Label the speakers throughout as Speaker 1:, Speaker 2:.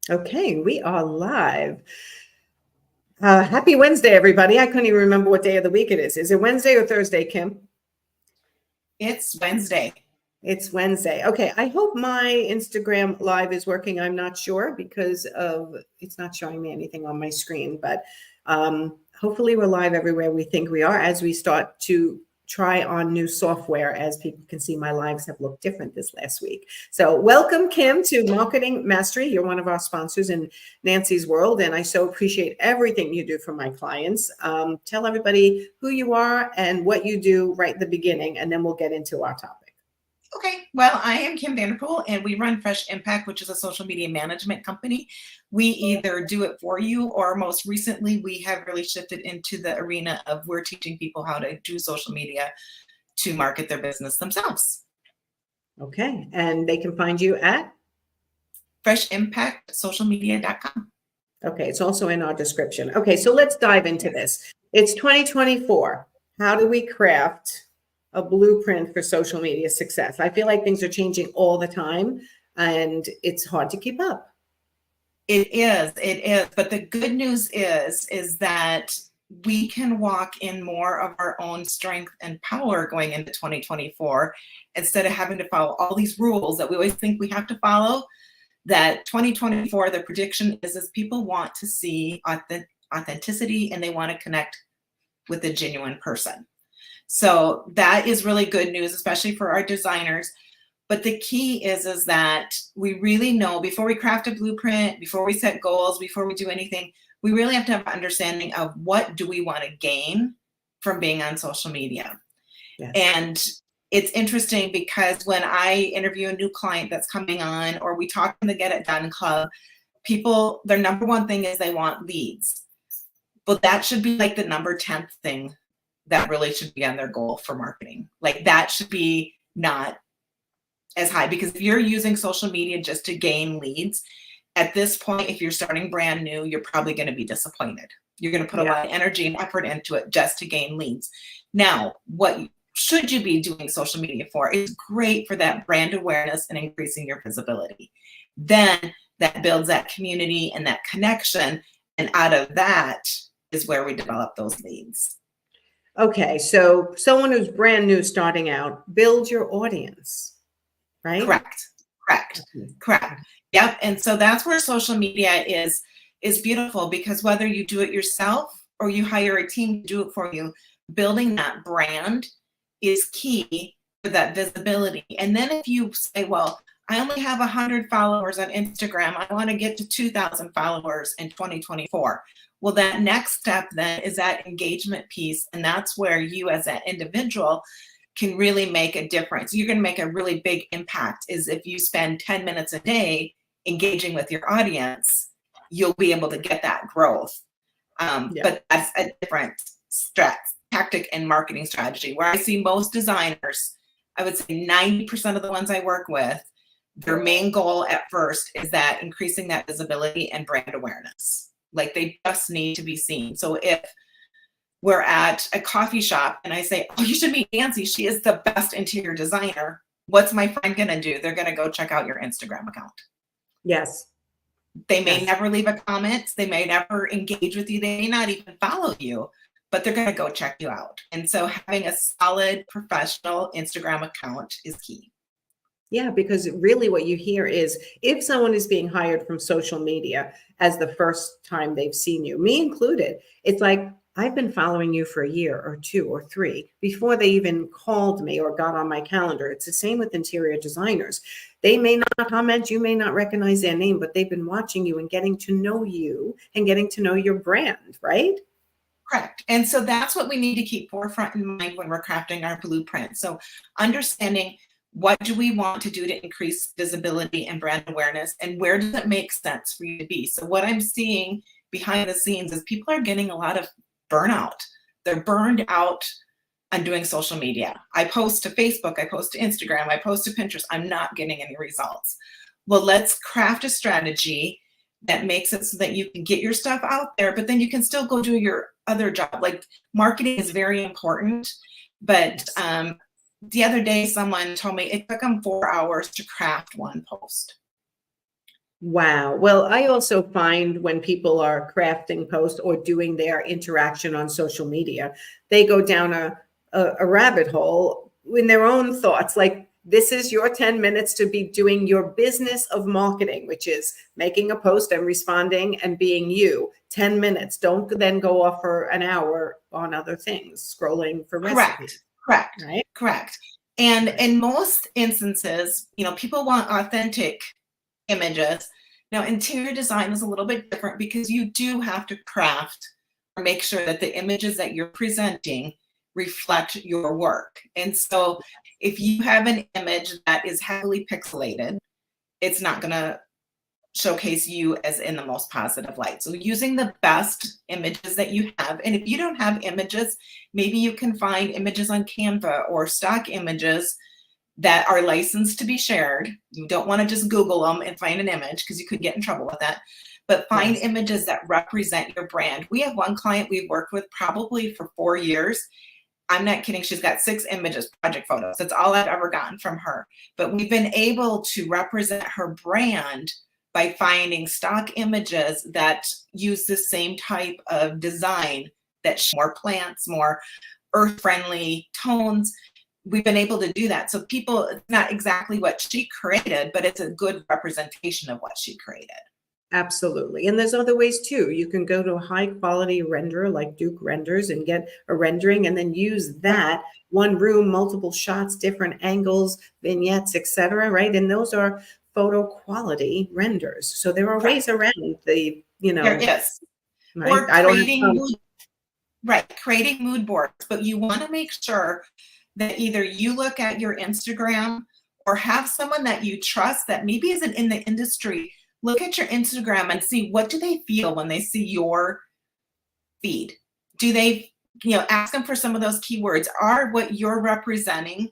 Speaker 1: Okay, we are live. Happy Wednesday, everybody. I couldn't even remember what day of the week it is. Is it Wednesday or Thursday, Kim?
Speaker 2: It's Wednesday.
Speaker 1: It's Wednesday. Okay, I hope my Instagram live is working. I'm not sure because of it's not showing me anything on my screen, but hopefully we're live everywhere we think we are as we start to try on new software. As people can see, my lives have looked different this last week. So welcome, Kim, to Marketing Mastery. You're one of our sponsors in Nancy's world, and I so appreciate everything you do for my clients. Tell everybody who you are and what you do right at the beginning, and then we'll get into our topic.
Speaker 2: Okay, well, I am Kim Vanderpool, and we run Fresh Impact, which is a social media management company. We either do it for you, or most recently, we have really shifted into the arena of we're teaching people how to do social media to market their business themselves.
Speaker 1: Okay, and they can find you at?
Speaker 2: FreshImpactSocialMedia.com.
Speaker 1: Okay, it's also in our description. Okay, so let's dive into this. It's 2024. How do we craft a blueprint for social media success? I feel like things are changing all the time and it's hard to keep up.
Speaker 2: It is. But the good news is that we can walk in more of our own strength and power going into 2024 instead of having to follow all these rules that we always think we have to follow. That 2024, the prediction is people want to see authenticity and they want to connect with a genuine person. So that is really good news, especially for our designers. But the key is that we really know before we craft a blueprint, before we set goals, before we do anything, we really have to have an understanding of what do we want to gain from being on social media. Yes. And it's interesting because when I interview a new client that's coming on, or we talk in the Get It Done Club, people, their number one thing is they want leads. But that should be like the number 10th thing that really should be on their goal for marketing. Like that should be not as high, because if you're using social media just to gain leads, at this point, if you're starting brand new, you're probably going to be disappointed. You're going to put a lot of energy and effort into it just to gain leads. Now, what should you be doing social media for? It's great for that brand awareness and increasing your visibility. Then that builds that community and that connection. And out of that is where we develop those leads.
Speaker 1: Okay, so someone who's brand new starting out, build your audience, right?
Speaker 2: Correct. Yep. And so that's where social media is beautiful, because whether you do it yourself or you hire a team to do it for you, building that brand is key for that visibility. And then if you say, well, I only have 100 followers on Instagram, I want to get to 2,000 followers in 2024. Well, that next step then is that engagement piece. And that's where you as an individual can really make a difference. You're going to make a really big impact is if you spend 10 minutes a day engaging with your audience, you'll be able to get that growth. But that's a different tactic and marketing strategy. Where I see most designers, I would say 90% of the ones I work with, their main goal at first is that increasing that visibility and brand awareness. Like they just need to be seen. So if we're at a coffee shop and I say, oh, you should meet Nancy, she is the best interior designer, what's my friend going to do? They're going to go check out your Instagram account.
Speaker 1: Yes.
Speaker 2: They may never leave a comment. They may never engage with you. They may not even follow you, but they're going to go check you out. And so having a solid professional Instagram account is key.
Speaker 1: Yeah, because really what you hear is if someone is being hired from social media as the first time they've seen you, me included, it's like, I've been following you for a year or 2 or 3 before they even called me or got on my calendar. It's the same with interior designers. They may not comment, you may not recognize their name, but they've been watching you and getting to know you and getting to know your brand, right?
Speaker 2: Correct. And so that's what we need to keep forefront in mind when we're crafting our blueprint. So understanding what do we want to do to increase visibility and brand awareness, and where does it make sense for you to be? So what I'm seeing behind the scenes is people are getting a lot of burnout. They're burned out on doing social media. I post to Facebook, I post to Instagram, I post to Pinterest. I'm not getting any results. Well, let's craft a strategy that makes it so that you can get your stuff out there, but then you can still go do your other job. Like marketing is very important, but the other day someone told me it took them 4 hours to craft one post.
Speaker 1: Wow. Well, I also find when people are crafting posts or doing their interaction on social media, they go down a rabbit hole in their own thoughts. Like, this is your 10 minutes to be doing your business of marketing, which is making a post and responding and being you. 10 minutes. Don't then go off for an hour on other things, scrolling for recipes,
Speaker 2: Correct, correct,
Speaker 1: right?
Speaker 2: correct. And
Speaker 1: Right.
Speaker 2: in most instances, people want authentic images. Now, interior design is a little bit different because you do have to craft or make sure that the images that you're presenting reflect your work. And so if you have an image that is heavily pixelated, it's not going to showcase you as in the most positive light. So using the best images that you have, and if you don't have images, maybe you can find images on Canva or stock images that are licensed to be shared. You don't want to just Google them and find an image because you could get in trouble with that. But find
Speaker 1: Yes.
Speaker 2: images that represent your brand. We have one client we've worked with probably for 4 years. I'm not kidding. She's got 6 images, project photos. That's all I've ever gotten from her. But we've been able to represent her brand by finding stock images that use the same type of design that more plants, more earth-friendly tones. We've been able to do that. So people, it's not exactly what she created, but it's a good representation of what she created.
Speaker 1: Absolutely. And there's other ways too. You can go to a high quality renderer like Duke Renders and get a rendering and then use that one room, multiple shots, different angles, vignettes, etc. Right. And those are photo quality renders. So there are ways around the,
Speaker 2: There is.
Speaker 1: right.
Speaker 2: Or
Speaker 1: I don't have
Speaker 2: creating mood boards, but you want to make sure that either you look at your Instagram or have someone that you trust that maybe isn't in the industry look at your Instagram and see what do they feel when they see your feed. Do they, ask them for some of those keywords. Are what you're representing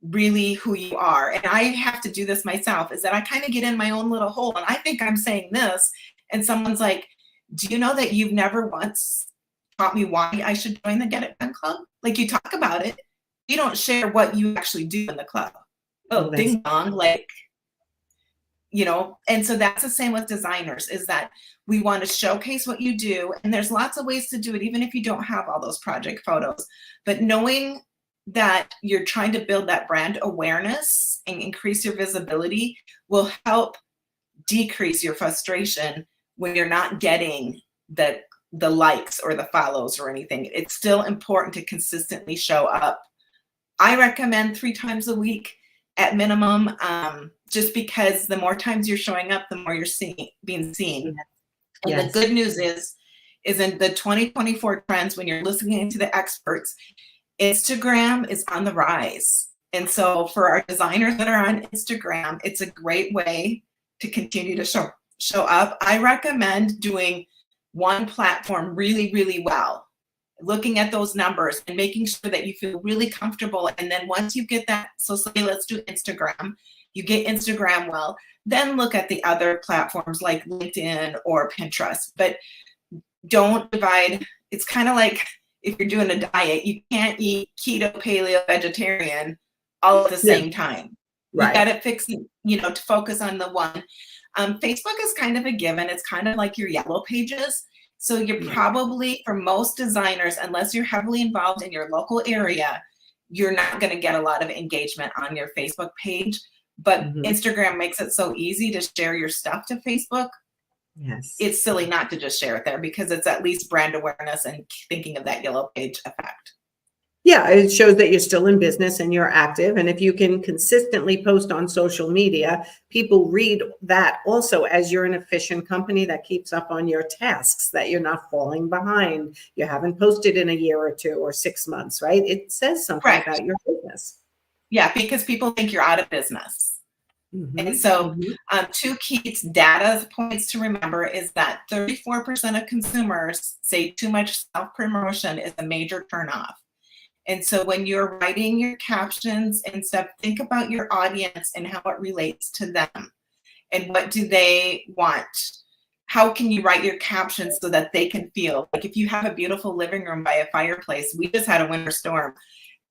Speaker 2: really who you are? And I have to do this myself, is that I kind of get in my own little hole and I think I'm saying this and someone's like, do you know that you've never once taught me why I should join the Get It Done Club? Like, you talk about it, you don't share what you actually do in the club. Oh, ding dong, and so that's the same with designers, is that we want to showcase what you do. And there's lots of ways to do it, even if you don't have all those project photos. But knowing that you're trying to build that brand awareness and increase your visibility will help decrease your frustration when you're not getting the likes or the follows or anything. It's still important to consistently show up. I recommend 3 times a week at minimum, just because the more times you're showing up, the more you're being seen. And the good news is in the 2024 trends, when you're listening to the experts, Instagram is on the rise. And so for our designers that are on Instagram, it's a great way to continue to show up. I recommend doing one platform really, really well, looking at those numbers and making sure that you feel really comfortable. And then once you get that, so say let's do Instagram, you get Instagram well, then look at the other platforms like LinkedIn or Pinterest. But don't divide. It's kind of like if you're doing a diet, you can't eat keto, paleo, vegetarian all at the same time. You got to fix it, to focus on the one. Facebook is kind of a given. It's kind of like your yellow pages. So you're probably, for most designers, unless you're heavily involved in your local area, you're not going to get a lot of engagement on your Facebook page. But Instagram makes it so easy to share your stuff to Facebook.
Speaker 1: Yes.
Speaker 2: It's silly not to just share it there because it's at least brand awareness and thinking of that yellow page effect.
Speaker 1: Yeah, it shows that you're still in business and you're active. And if you can consistently post on social media, people read that also as you're an efficient company that keeps up on your tasks, that you're not falling behind. You haven't posted in a year or 2 or 6 months, right? It says something about your business.
Speaker 2: Yeah, because people think you're out of business. And so 2 key data points to remember is that 34% of consumers say too much self-promotion is a major turnoff. And so when you're writing your captions and stuff, think about your audience and how it relates to them. And what do they want? How can you write your captions so that they can feel like if you have a beautiful living room by a fireplace, we just had a winter storm,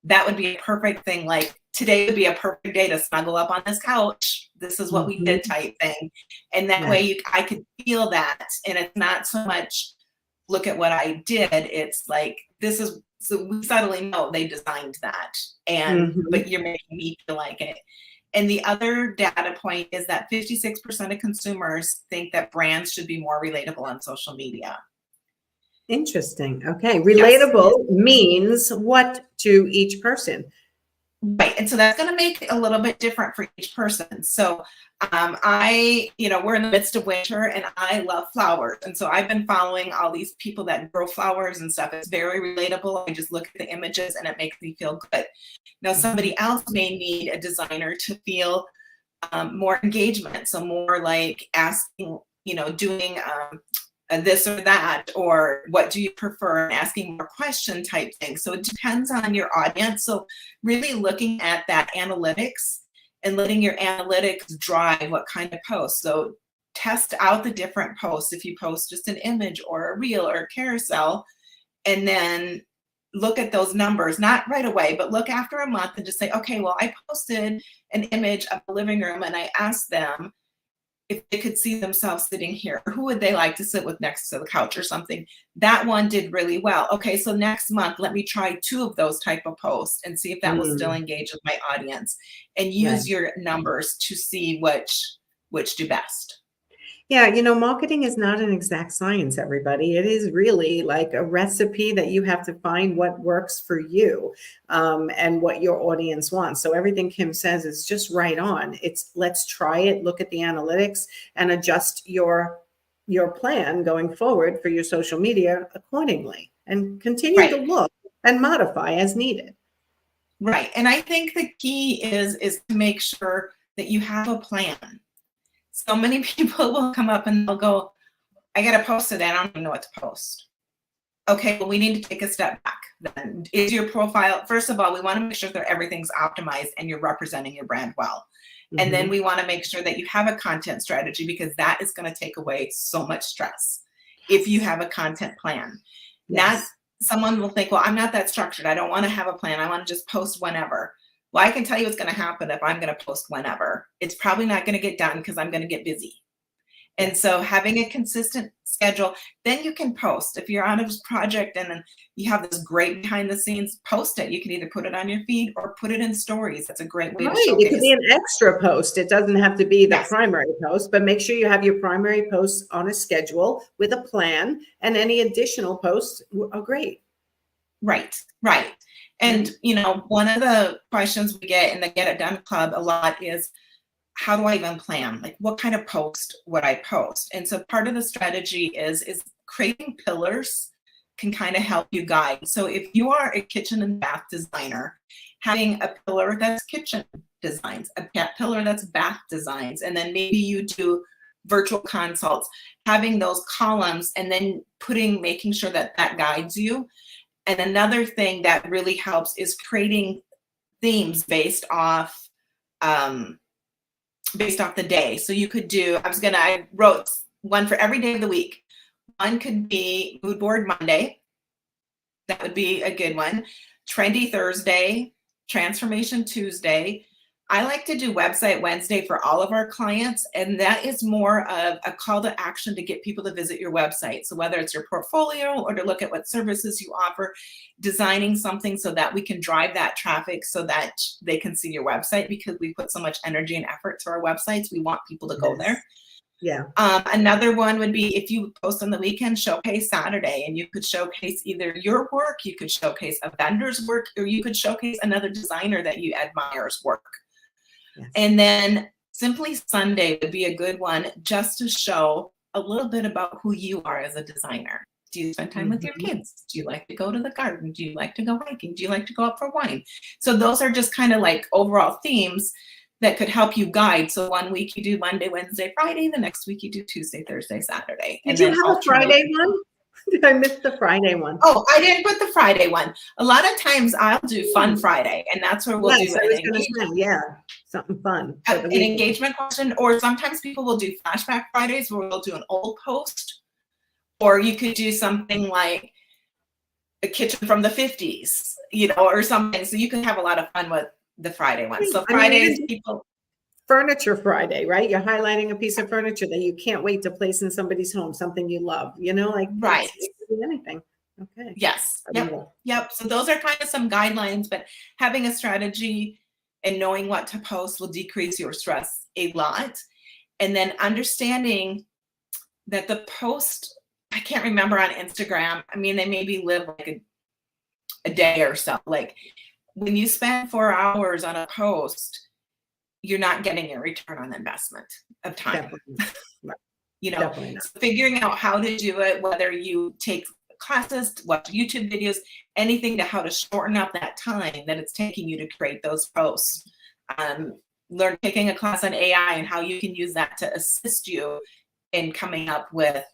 Speaker 2: that would be a perfect thing. Like today would be a perfect day to snuggle up on this couch. This is what we
Speaker 1: Mhm.
Speaker 2: did type thing. And that
Speaker 1: Yeah.
Speaker 2: way I could feel that. And it's not so much, look at what I did. It's like, this is, so we subtly know they designed that. And,
Speaker 1: Mhm.
Speaker 2: but you're making me feel like it. And the other data point is that 56% of consumers think that brands should be more relatable on social media.
Speaker 1: Interesting. Okay.
Speaker 2: Yes.
Speaker 1: Relatable means what to each person?
Speaker 2: Right. And so that's going to make it a little bit different for each person. So we're in the midst of winter and I love flowers. And so I've been following all these people that grow flowers and stuff. It's very relatable. I just look at the images and it makes me feel good. Now, somebody else may need a designer to feel more engagement. So more like asking, doing this or that, or what do you prefer, and asking more question type thing. So it depends on your audience. So really looking at that analytics and letting your analytics drive what kind of post. So test out the different posts. If you post just an image or a reel or a carousel, and then look at those numbers, not right away, but look after a month and just say, okay, well, I posted an image of the living room and I asked them if they could see themselves sitting here, who would they like to sit with next to the couch or something. That one did really well. Okay, so next month, let me try 2 of those type of posts and see if that will still engage with my audience, and
Speaker 1: Right.
Speaker 2: use your numbers to see which do best.
Speaker 1: Yeah, marketing is not an exact science, everybody. It is really like a recipe that you have to find what works for you, and what your audience wants. So everything Kim says is just right on. It's let's try it, look at the analytics, and adjust your plan going forward for your social media accordingly, and continue to
Speaker 2: Right,
Speaker 1: look and modify as needed.
Speaker 2: right. And I think the key is to make sure that you have a plan. So many people will come up and they'll go, I got to post today. I don't even know what to post. Okay, well, we need to take a step back. Then is your profile, first of all, we want to make sure that everything's optimized and you're representing your brand well. And then
Speaker 1: Mhm.
Speaker 2: we want to make sure that you have a content strategy, because that is going to take away so much stress if you have a content plan. Not,
Speaker 1: Yes.
Speaker 2: someone will think, well, I'm not that structured. I don't want to have a plan. I want to just post whenever. Well, I can tell you what's going to happen if I'm going to post whenever. It's probably not going to get done because I'm going to get busy. And
Speaker 1: Yes.
Speaker 2: so having a consistent schedule, then you can post. If you're on a project and then you have this great behind the scenes, post it. You can either put it on your feed or put it in stories. That's a great way
Speaker 1: Right.
Speaker 2: to
Speaker 1: It could be
Speaker 2: showcase.
Speaker 1: an extra post. It doesn't have to be the
Speaker 2: Yes,
Speaker 1: primary post, but make sure you have your primary posts on a schedule with a plan, and any additional posts are great.
Speaker 2: right, right. And,
Speaker 1: Right.
Speaker 2: one of the questions we get in the Get It Done Club a lot is, how do I even plan? Like, what kind of post would I post? And so part of the strategy is creating pillars can kind of help you guide. So if you are a kitchen and bath designer, having a pillar that's kitchen designs, a pillar that's bath designs, and then maybe you do virtual consults, having those columns and then making sure that that guides you. And another thing that really helps is creating themes um, based off the day. So you could do, I wrote one for every day of the week. One could be Mood Board Monday. That would be a good one. Trendy Thursday, Transformation Tuesday. I like to do Website Wednesday for all of our clients, and that is more of a call to action to get people to visit your website. So whether it's your portfolio or to look at what services you offer, designing something so that we can drive that traffic so that they can see your website, because we put so much energy and effort to our websites. We want people to go
Speaker 1: Yes.
Speaker 2: there.
Speaker 1: Yeah.
Speaker 2: Another one would be, if you post on the weekend, showcase Saturday, and you could showcase either your work, you could showcase a vendor's work, or you could showcase another designer that you admire's work.
Speaker 1: Yes.
Speaker 2: And then Simply Sunday would be a good one, just to show a little bit about who you are as a designer. Do you spend time with your
Speaker 1: Mhm.
Speaker 2: kids? Do you like to go to the garden? Do you like to go hiking? Do you like to go out for wine? So those are just kind of like overall themes that could help you guide. So one week you do Monday, Wednesday, Friday. The next week you do Tuesday, Thursday, Saturday,
Speaker 1: Did
Speaker 2: and
Speaker 1: you
Speaker 2: then
Speaker 1: have a
Speaker 2: alternate.
Speaker 1: Friday one? Did I miss the Friday one?
Speaker 2: Oh, I didn't put the Friday one. A lot of times I'll do Fun Friday, and that's where we'll
Speaker 1: Yes,
Speaker 2: do
Speaker 1: I was going to say, yeah, something fun for the
Speaker 2: an
Speaker 1: weekend.
Speaker 2: engagement question, or sometimes people will do flashback Fridays where we'll do an old post, or you could do something like a kitchen from the 50s, or something. So you can have a lot of fun with the Friday one. So
Speaker 1: I mean,
Speaker 2: Fridays,
Speaker 1: even
Speaker 2: people.
Speaker 1: Furniture Friday, right? You're highlighting a piece of furniture that you can't wait to place in somebody's home, something you love, like
Speaker 2: Right.
Speaker 1: it could be anything. Okay.
Speaker 2: Yes.
Speaker 1: I love
Speaker 2: Yep.
Speaker 1: it.
Speaker 2: Yep. So those are kind of some guidelines, but having a strategy and knowing what to post will decrease your stress a lot. And then understanding that the post, I can't remember on Instagram. I mean, they maybe live like a day or so. Like when you spend 4 hours on a post, you're not getting a return on investment of time.
Speaker 1: Definitely. Right. Definitely not.
Speaker 2: So figuring out how to do it, whether you take classes, watch YouTube videos, anything to how to shorten up that time that it's taking you to create those posts. Learn taking a class on AI and how you can use that to assist you in coming up with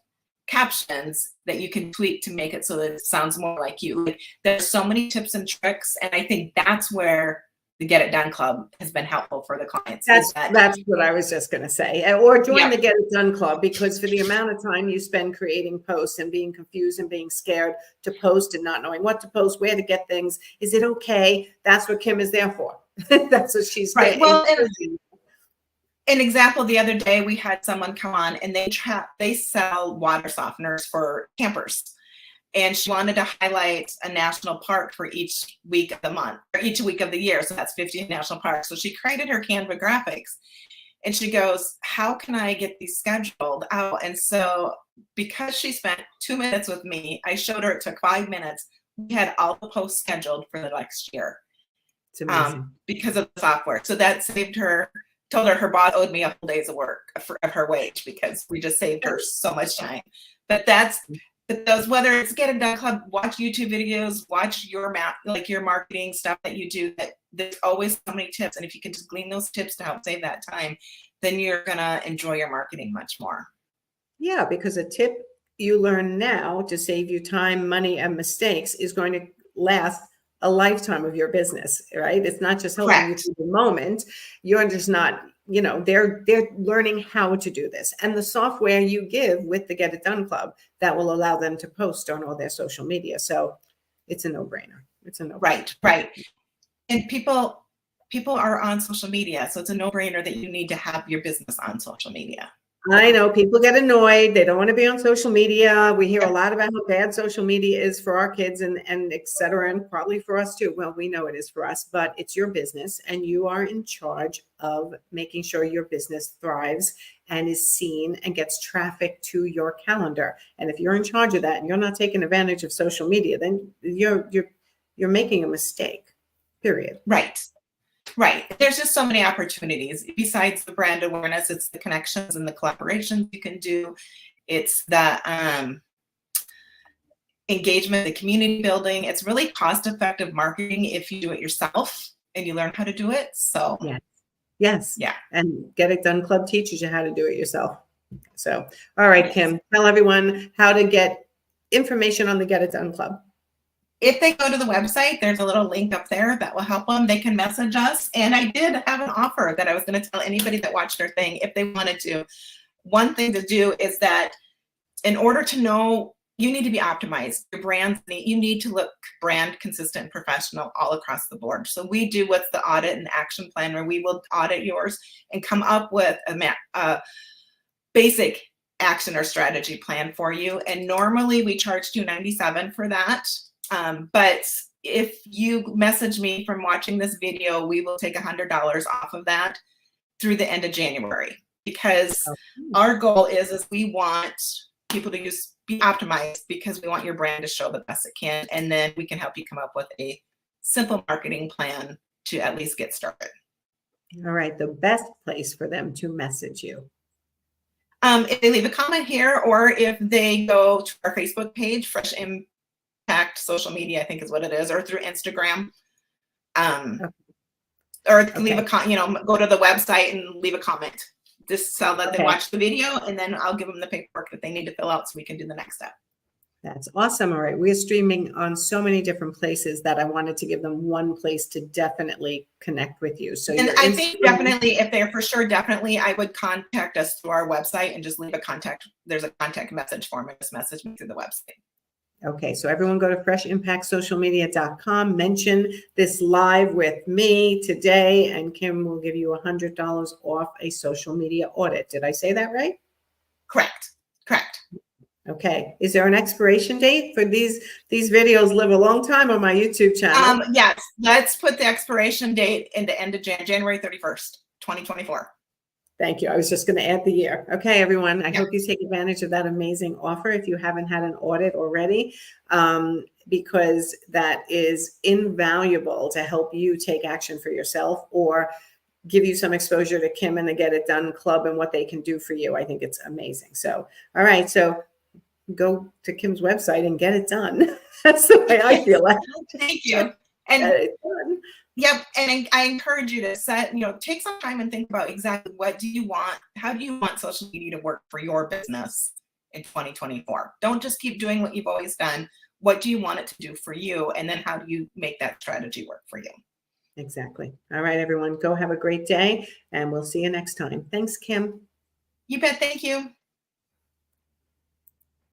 Speaker 2: captions that you can tweak to make it so that it sounds more like you. Like, there's so many tips and tricks, and I think that's where the Get It Done Club has been helpful for the clients.
Speaker 1: That's what I was just going to say. Or join
Speaker 2: Yep.
Speaker 1: the Get It Done Club, because for the amount of time you spend creating posts and being confused and being scared to post and not knowing what to post, where to get things, is it okay? That's what Kim is there for. That's what she's
Speaker 2: right.
Speaker 1: there.
Speaker 2: Well, an example, the other day we had someone come on and they sell water softeners for campers. And she wanted to highlight a national park for each week of the month, or each week of the year. So that's 50 national parks. So she created her Canva graphics. And she goes, how can I get these scheduled out? And so because she spent 2 minutes with me, I showed her it took 5 minutes. We had all the posts scheduled for the next year.
Speaker 1: It's amazing.
Speaker 2: Because of the software. So that saved her, told her boss owed me a whole day's of work of her wage, because we just saved her so much time. But those, whether it's Get It Done Club, watch YouTube videos, watch your your marketing stuff that you do, that there's always so many tips. And if you can just glean those tips to help save that time, then you're going to enjoy your marketing much more.
Speaker 1: Yeah, because a tip you learn now to save you time, money, and mistakes is going to last a lifetime of your business, right? It's not just helping you through the moment. You're just not, they're learning how to do this. And the software you give with the Get It Done Club, that will allow them to post on all their social media. So it's a no-brainer. It's a no-brainer.
Speaker 2: Right. And people are on social media. So it's a no-brainer that you need to have your business on social media.
Speaker 1: I know people get annoyed. They don't want to be on social media. We hear a lot about how bad social media is for our kids and et cetera, and probably for us too. Well, we know it is for us, but it's your business and you are in charge of making sure your business thrives and is seen and gets traffic to your calendar. And if you're in charge of that and you're not taking advantage of social media, then you're making a mistake, period.
Speaker 2: Right. There's just so many opportunities. Besides the brand awareness, it's the connections and the collaborations you can do. It's the engagement, the community building. It's really cost-effective marketing if you do it yourself and you learn how to do it. So
Speaker 1: yes.
Speaker 2: Yeah.
Speaker 1: And Get It Done Club teaches you how to do it yourself. So, all right, Kim, tell everyone how to get information on the Get It Done Club.
Speaker 2: If they go to the website, there's a little link up there that will help them. They can message us. And I did have an offer that I was going to tell anybody that watched our thing if they wanted to. One thing to do is that in order to know, you need to be optimized. Your brands, you need to look brand consistent and professional all across the board. So we do what's the audit and action plan, where we will audit yours and come up with a basic action or strategy plan for you. And normally we charge $297 for that. But if you message me from watching this video, we will take $100 off of that through the end of January, because our goal is we want people to be optimized, because we want your brand to show the best it can. And then we can help you come up with a simple marketing plan to at least get started.
Speaker 1: All right. The best place for them to message you.
Speaker 2: If they leave a comment here, or if they go to our Facebook page, Fresh Impact Social Media, I think is what it is, or through Instagram, or leave a go to the website and leave a comment, just so that they watch the video, and then I'll give them the paperwork that they need to fill out so we can do the next step.
Speaker 1: That's awesome. All right. We're streaming on so many different places that I wanted to give them one place to definitely connect with you. So,
Speaker 2: and I think definitely, if they're for sure, definitely I would contact us through our website and just leave a contact. There's a contact message form and just message me through the website.
Speaker 1: Okay, so everyone go to freshimpactsocialmedia.com, mention this live with me today, and Kim will give you $100 off a social media audit. Did I say that right?
Speaker 2: Correct. Correct.
Speaker 1: Okay. Is there an expiration date for these videos? Live a long time on my YouTube channel.
Speaker 2: Yes, let's put the expiration date in the end of January 31st, 2024.
Speaker 1: Thank you. I was just going to add the year. Okay, everyone. I hope you take advantage of that amazing offer if you haven't had an audit already, because that is invaluable to help you take action for yourself or give you some exposure to Kim and the Get It Done Club and what they can do for you. I think it's amazing. So, all right. So go to Kim's website and get it done. That's the way I feel.
Speaker 2: Thank you. And yep, and I encourage you to take some time and think about exactly what do you want, how do you want social media to work for your business in 2024. Don't just keep doing what you've always done. What do you want it to do for you? And then how do you make that strategy work for you?
Speaker 1: Exactly. All right, everyone, go have a great day, and we'll see you next time. Thanks, Kim.
Speaker 2: You bet. Thank you.